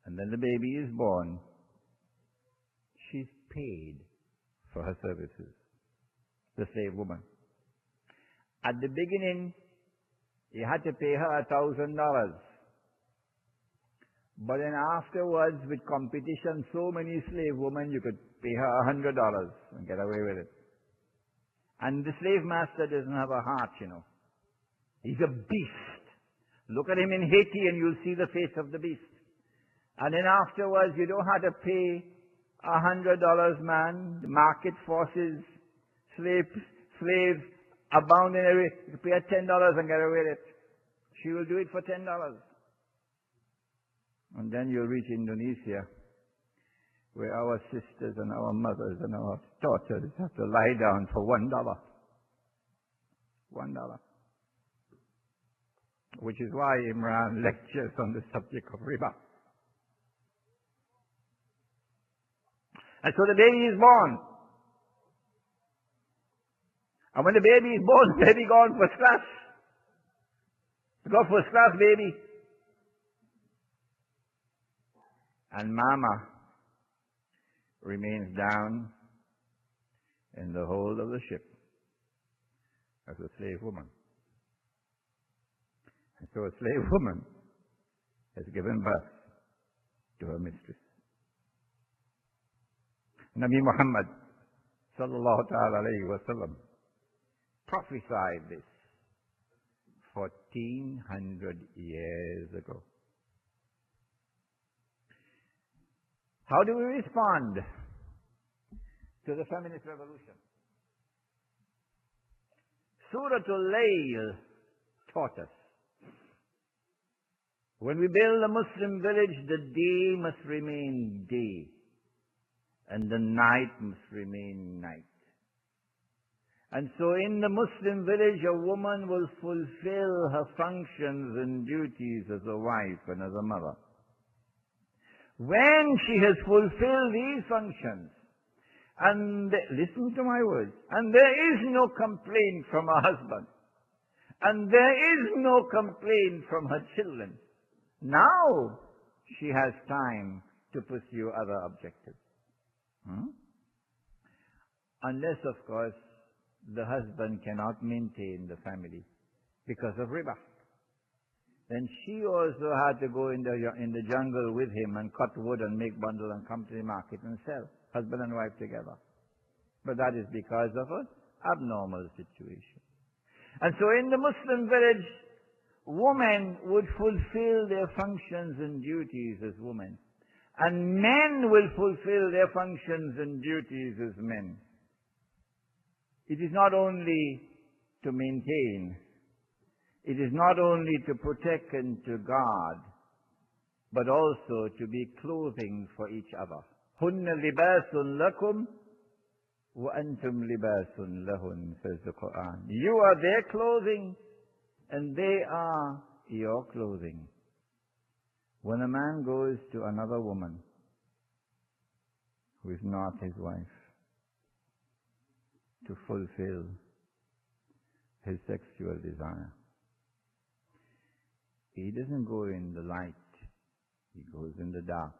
And then the baby is born. She's paid for her services. The slave woman. At the beginning, you had to pay her $1,000. But then afterwards, with competition, so many slave women, you could pay her $100 and get away with it. And the slave master doesn't have a heart, you know. He's a beast. Look at him in Haiti and you'll see the face of the beast. And then afterwards, you don't have to pay $100, man. The market forces, slaves abound in every. You pay her $10 and get away with it. She will do it for $10. And then you'll reach Indonesia, where our sisters and our mothers and our daughters have to lie down for $1. $1. Which is why Imran lectures on the subject of riba. And so the baby is born. And when the baby is born, the baby gone first class. Got first class baby. And mama remains down in the hold of the ship as a slave woman. And so a slave woman has given birth to her mistress. Nabi Muhammad sallallahu ta'ala alayhi wa sallam prophesied this 1400 years ago. How do we respond to the feminist revolution? Surah Al-Layl taught us. When we build a Muslim village, the day must remain day, and the night must remain night. And so in the Muslim village, a woman will fulfill her functions and duties as a wife and as a mother. When she has fulfilled these functions, and listen to my words, and there is no complaint from her husband, and there is no complaint from her children, now she has time to pursue other objectives. Unless, of course, the husband cannot maintain the family because of riba. Then she also had to go in the jungle with him and cut wood and make bundle and come to the market and sell, husband and wife together. But that is because of an abnormal situation. And so in the Muslim village, women would fulfill their functions and duties as women. And men will fulfill their functions and duties as men. It is not only to maintain, it is not only to protect and to guard, but also to be clothing for each other. Hunna libasun lakum wa antum libasun lahun, says the Quran. You are their clothing and they are your clothing. When a man goes to another woman who is not his wife to fulfill his sexual desire, he doesn't go in the light, he goes in the dark.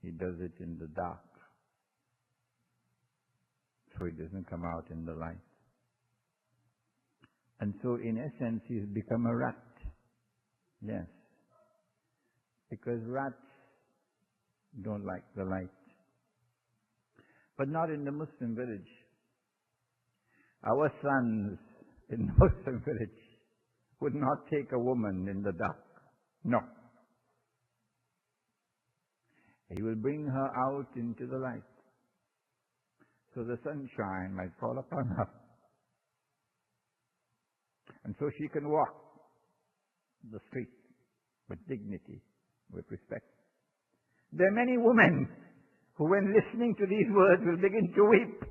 He does it in the dark, so he doesn't come out in the light. And so in essence he's become a rat. Yes. Because rats don't like the light. But not in the Muslim village. Our sons in the Muslim village would not take a woman in the dark. No. He will bring her out into the light, so the sunshine might fall upon her. And so she can walk the street with dignity, with respect. There are many women who, when listening to these words, will begin to weep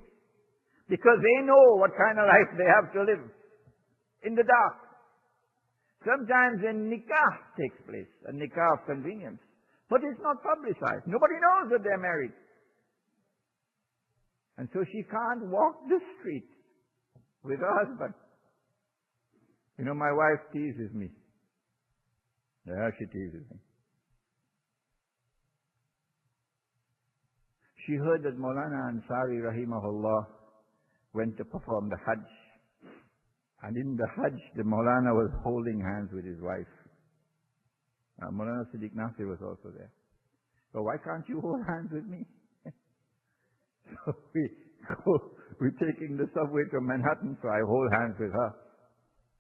because they know what kind of life they have to live in the dark. Sometimes a nikah takes place, a nikah of convenience, but it's not publicized. Nobody knows that they're married. And so she can't walk the street with her husband. You know, my wife teases me. Yeah, she teases me. She heard that Maulana Ansari rahimahullah went to perform the Hajj. And in the Hajj, the Maulana was holding hands with his wife. Maulana Siddiq Nasir was also there. So why can't you hold hands with me? So we're taking the subway to Manhattan, so I hold hands with her.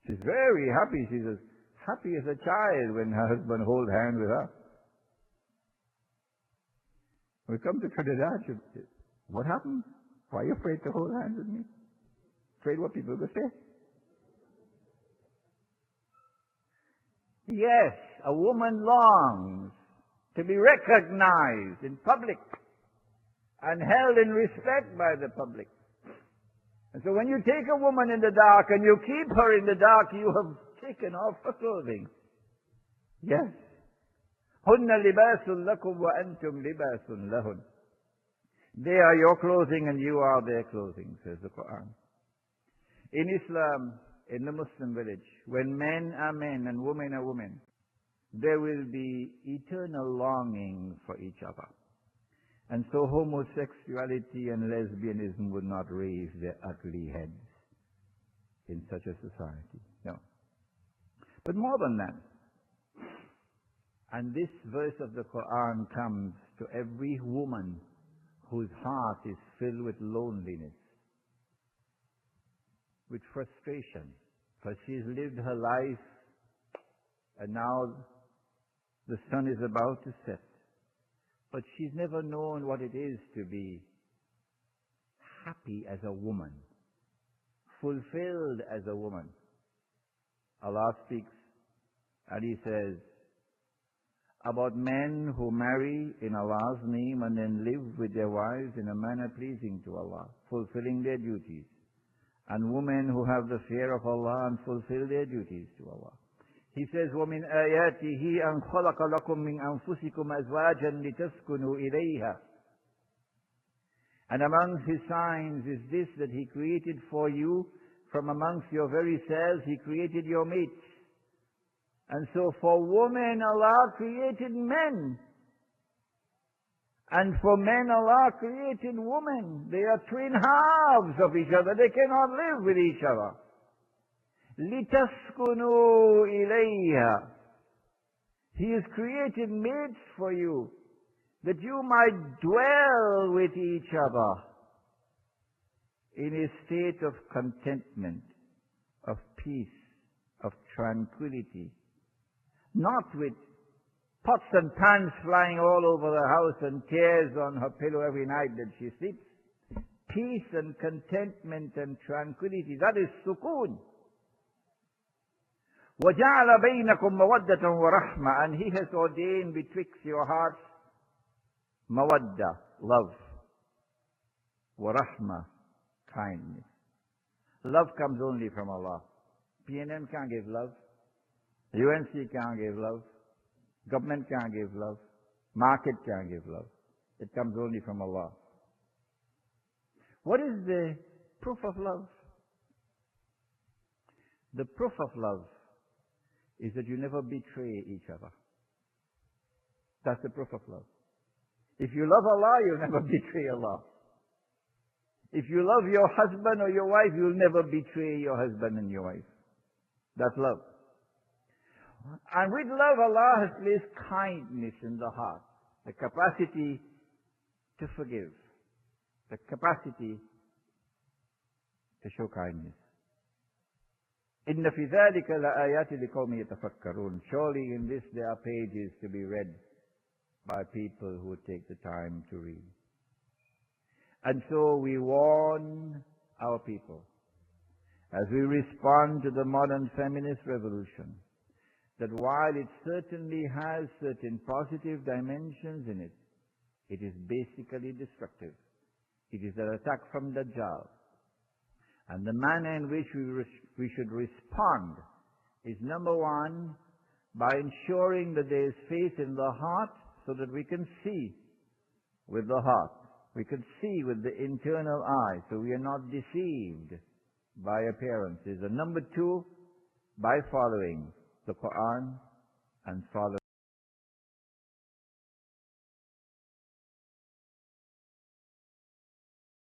She's very happy. She's as happy as a child when her husband holds hands with her. We come to Trinidad. She says, what happened? Why are you afraid to hold hands with me? Afraid what people will say? Yes, a woman longs to be recognized in public and held in respect by the public. And so when you take a woman in the dark and you keep her in the dark, you have taken off her clothing. Yes. هُنَّ لِبَاسٌ لَكُمْ وَأَنْتُمْ لِبَاسٌ لَهُنْ. They are your clothing and you are their clothing, says the Quran. In Islam, in the Muslim village, when men are men and women are women, there will be eternal longing for each other. And so homosexuality and lesbianism would not raise their ugly heads in such a society. No. But more than that, and this verse of the Quran comes to every woman whose heart is filled with loneliness, with frustration, for she's lived her life and now the sun is about to set. But she's never known what it is to be happy as a woman, fulfilled as a woman. Allah speaks and He says about men who marry in Allah's name and then live with their wives in a manner pleasing to Allah, fulfilling their duties. And women who have the fear of Allah and fulfill their duties to Allah. He says, وَمِنْ آيَاتِهِ أَنْ خَلَقَ لَكُم مِّنْ أَنفُسِكُمْ أَزْوَاجًا لِتَسْكُنُوا إِلَيْهَا. And amongst His signs is this, that He created for you, from amongst your very selves, He created your mates. And so for women, Allah created men. And for men, Allah created women. They are twin halves of each other. They cannot live with each other. لِتَسْكُنُوا إِلَيْهَا. He has created mates for you, that you might dwell with each other in a state of contentment, of peace, of tranquility. Not with pots and pans flying all over the house and tears on her pillow every night that she sleeps. Peace and contentment and tranquility. That is sukoon. وَجَعَلَ بَيْنَكُمْ مَوَدَّةً وَرَحْمَةً. And He has ordained betwixt your hearts mawadda, love, wa-rahma, kindness. Love comes only from Allah. PNM can't give love. UNC can't give love. Government can't give love. Market can't give love. It comes only from Allah. What is the proof of love? The proof of love is that you never betray each other. That's the proof of love. If you love Allah, you'll never betray Allah. If you love your husband or your wife, you'll never betray your husband and your wife. That's love. And with love, Allah has placed kindness in the heart, the capacity to forgive, the capacity to show kindness. إِنَّ فِي ذَلِكَ لَآيَاتٍ لِقَوْمٍ يَتَفَكَّرُونَ. Surely in this there are pages to be read by people who take the time to read. And so we warn our people, as we respond to the modern feminist revolution, that while it certainly has certain positive dimensions in it, it is basically destructive. It is an attack from dajjal. And the manner in which we should respond is, number one, by ensuring that there is faith in the heart, so that we can see with the heart. We can see with the internal eye, so we are not deceived by appearances. And number two, by following the Quran and following